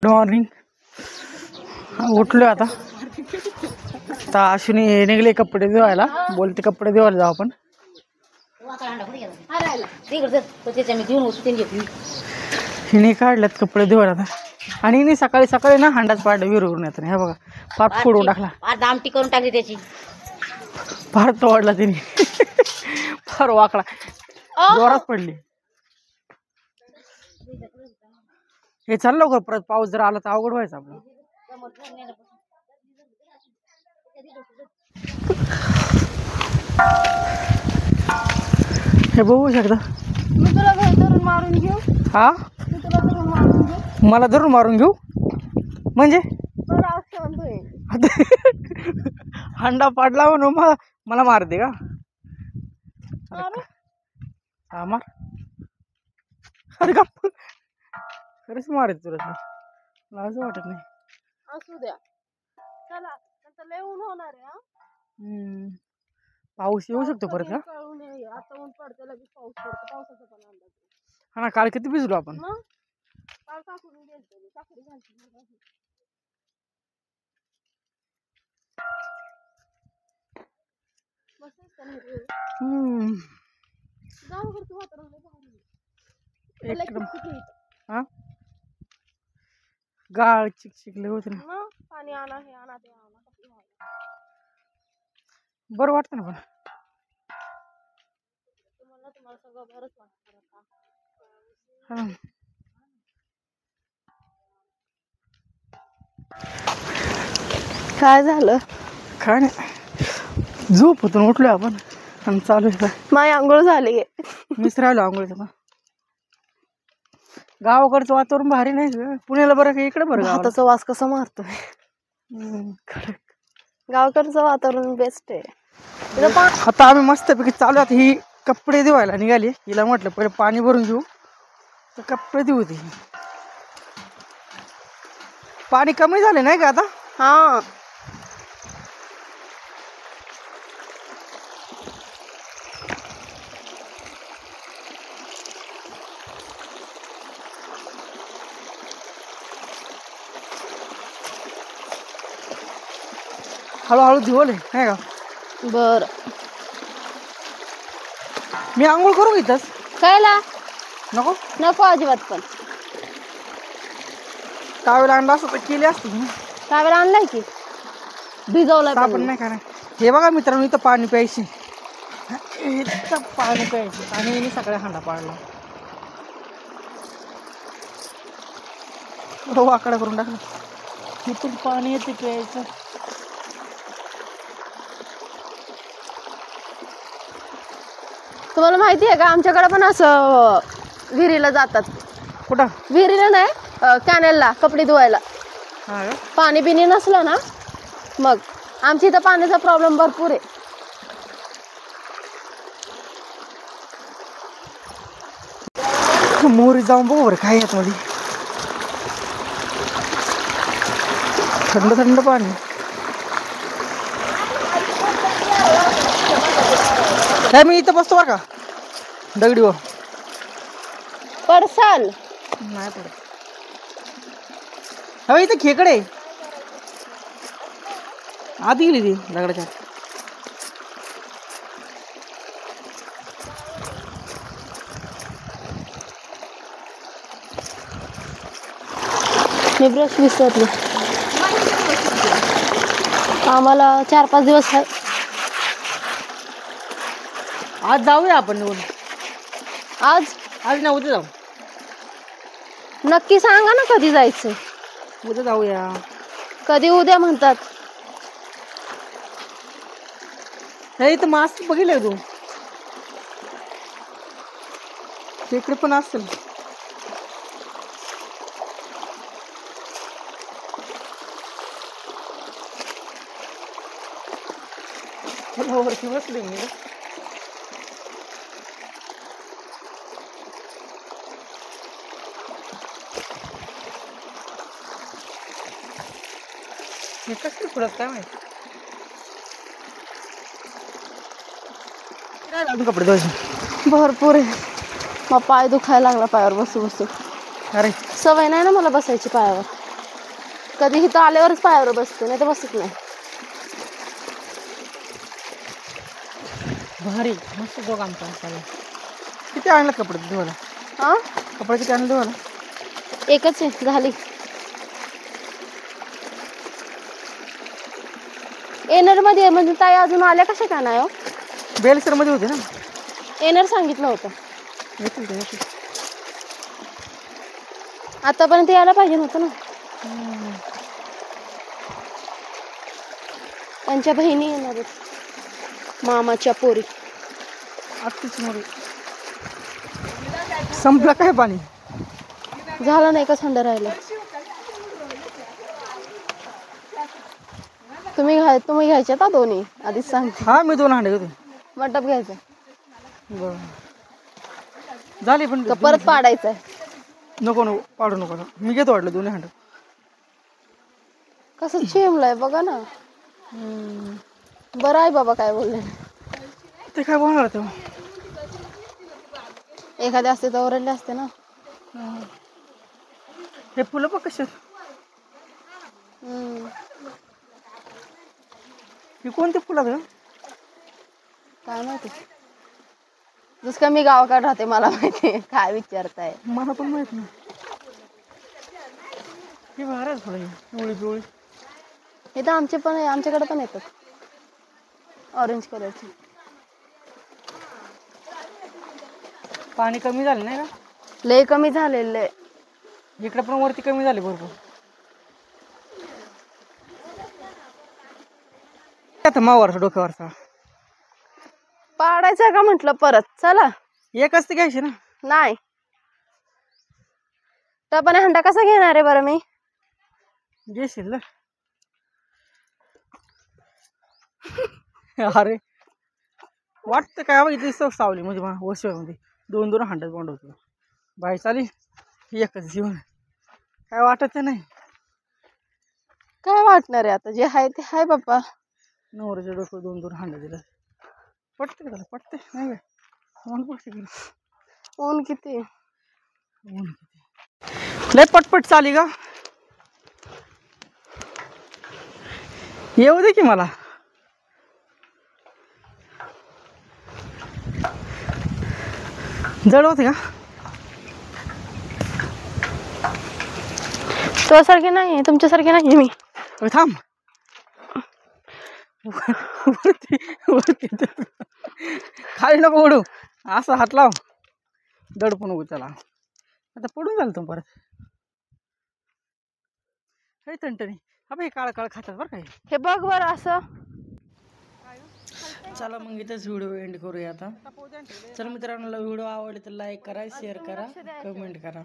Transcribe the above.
Good morning. उठलो आता. अश्विनी निघले कपडे धुवायला. बोलते कपडे धुवायला जाऊ आपण. हिने काढल्यात कपडे धुवायला आता. आणि हिने सकाळी सकाळी ना हांडाच पाडला विहिरीवरून येत नाही. हे बघा फार फोडून टाकला. दामटी करून टाकली त्याची. फार तोडला तिने. फार वाकडा जोरात पडली. हे चाल लवकर, परत पाऊस जर आला तर अवघड व्हायचं आपलं. हे बघू शकता. मी तुला धरून मारून घेऊ. हा मी तुला धरून मारून घेऊ. मला धरून मारून घेऊ म्हणजे हांडा पाडला म्हणून मला मारते का? हा मार. अरे का खरंच मारायचं तुला? मला असं वाटत नाही. असू द्या, चला नंतर लय ऊन होणार आहे. पाऊस येऊ शकतो परत का? आता ऊन पडतं लगेच पाऊस पडतो. पावसाचा पण अंदाज. हा ना, काल किती भिजलो आपण. काल काकडून गेलतो, काकडी घालतो. हा गाळ चिकचिकले होते ना. पाणी आणा, हे आणा, ते आणा. बरं वाटतं ना. पण तुम्हाला सगळं बरंच वाटतं. काय झालं? काय नाही, झोपेतून उठलोय आपण आणि चालू आहे. माझी आंघोळ झाली. मीच राहिलो आंघोळीचं. गावाकडचं वातावरण भारी नाही. पुण्याला बरं का इकडे बरं. भाताचा वास कसा मारतोय. गावाकडचं वातावरण बेस्ट आहे. आता आम्ही मस्तपैकी चालू आहे. ही कपडे धुवायला निघाली. हिला म्हटलं पहिले पाणी भरून घेऊ तर कपडे धुऊ दे. पाणी कमी झाले नाही का आता? हा, हळूहळू धुवले नाही का? बर. मी आंघोळ करू घेतस. कायला नको नको अजिबात. पण टावेल आणला असं तर केली असती. टावेल आणलाय की भिजवलाय आपण नाही का? हे बघा मित्रांनो, इथं पाणी प्यायचे. इथं पाणी प्यायचे आणि मी सगळ्या हांडा पाडला. वाकडा करून टाकला. इथून पाणी येते प्यायचं. तुम्हाला माहिती आहे का, आमच्याकडे पण असं विहिरीला जातात. कुठं? विहिरीला नाही, कॅनेलला कपडे धुवायला. पाणी बिनी नसलं ना, मग आमच्या इथं पाण्याचा प्रॉब्लेम भरपूर आहे. मोरी जाऊन बघू बरं काय येत मध्ये. थंड थंड पाणी. मी इथं बसतो बरं का दगडीवर. पडसाल नाही पडत. हवे इथं खेकडे आधी गेली ती दगडाच्या. मी ब्रश विसरले. आम्हाला 4-5 दिवस आहे. आज जाऊया आपण निघून. आज ना उद्या जाऊ. नक्की सांगा ना कधी जायचं. उद्या जाऊया. कधी उद्या म्हणतात. हे इथं मास्क बघितलं तू? इकडे पण असेल. वरती बसले मी. कसं पुढत काय माहिती. कपडे धुवायचे भरपूर आहे. मग पाय दुखायला लागला पायावर बसू बसू. अरे सवय नाही ना मला बसायची पायावर. कधी इथं आल्यावरच पायावर बसते, नाही तर बसत नाही. भारी मस्त जो काम चालू. किती आणलं कपडे धुवायला? हा कपडे किती आणलं धुवायला? एकच आहे, झाली. एनर मध्ये म्हणजे ताई अजून आल्या कशा काय नाही? हो बेलसर मध्ये होते ना. एनर सांगितलं होतं. येतील ते येतील. आतापर्यंत यायला पाहिजे नव्हतं ना. त्यांच्या बहिणी येणार आहेत, मामाच्या पोरी. आत्तीच मोरी. संपलं काय पाणी? झालं नाही का थंड राहिलं? तुम्ही घ्यायचे का दोन्ही? आधीच सांगते. हा मी 2 हांडे घेतो. मंडप घ्यायचं बरं झाली पण का परत पाडायचंय? नको नको पाडू नको. मी घेतो वाटलं 2 हांडे. कसं चिमलंय बघा ना. बरं आहे बाबा, काय बोलले ते काय बोलणार तेव्हा. एखाद्या असते तर ओरडले असते ना. हे फुलं बघ कशी. ही कोणती फुलं ग? काय माहिती, जस का मी गावाकडे राहते मला माहिती. काय विचारताय? मला पण माहित नाही. ही महाराज फुलं पिवळी पिवळी. इथं आमचे पण आमच्याकडे पण येतात ऑरेंज कलरचे. पाणी कमी झालं नाही का? लय कमी झालेलं आहे. इकडे पण वरती कमी झाले भरपूर. आता मावरचा डोक्यावरचा पाडायचं का म्हटलं परत? चला एकच ते घ्यायचे ना. नाही टपाने हंडा कसा घेणार आहे बरं मी? घेशील ना. अरे वाटतं काय बघ इथे सावली म्हणजे वशिवामध्ये 2-2 हांड्यात बंड होतो. बाई चाली एकच जीवन, काय वाटत नाही. काय वाटणार आहे आता? जे आहे ते हाय बाप्पा. नवऱ्याच्या डोकं 2-2 हांडे दिलं. पटते का त्याला? पटते नाही काय? ऊन पटते की ऊन किती? ऊन किती लय पटपट चाली का. येऊ दे की मला. जड होते का? तुझ्यासारखी नाही, तुमच्यासारखी नाही मी. थांब. वरती वरती खाली नको ओढू. असं हात लाव. दडपू नको त्याला. आता पडून झालं तो परत. हे तंटणी अबे हे काळ काळ खातात बरं काय. हे बघ बरं असं. चला मग इथेच व्हिडिओ एंड करूया आता. चल मित्रांनो, व्हिडिओ आवडले तर लाईक करा, शेअर करा, कमेंट करा.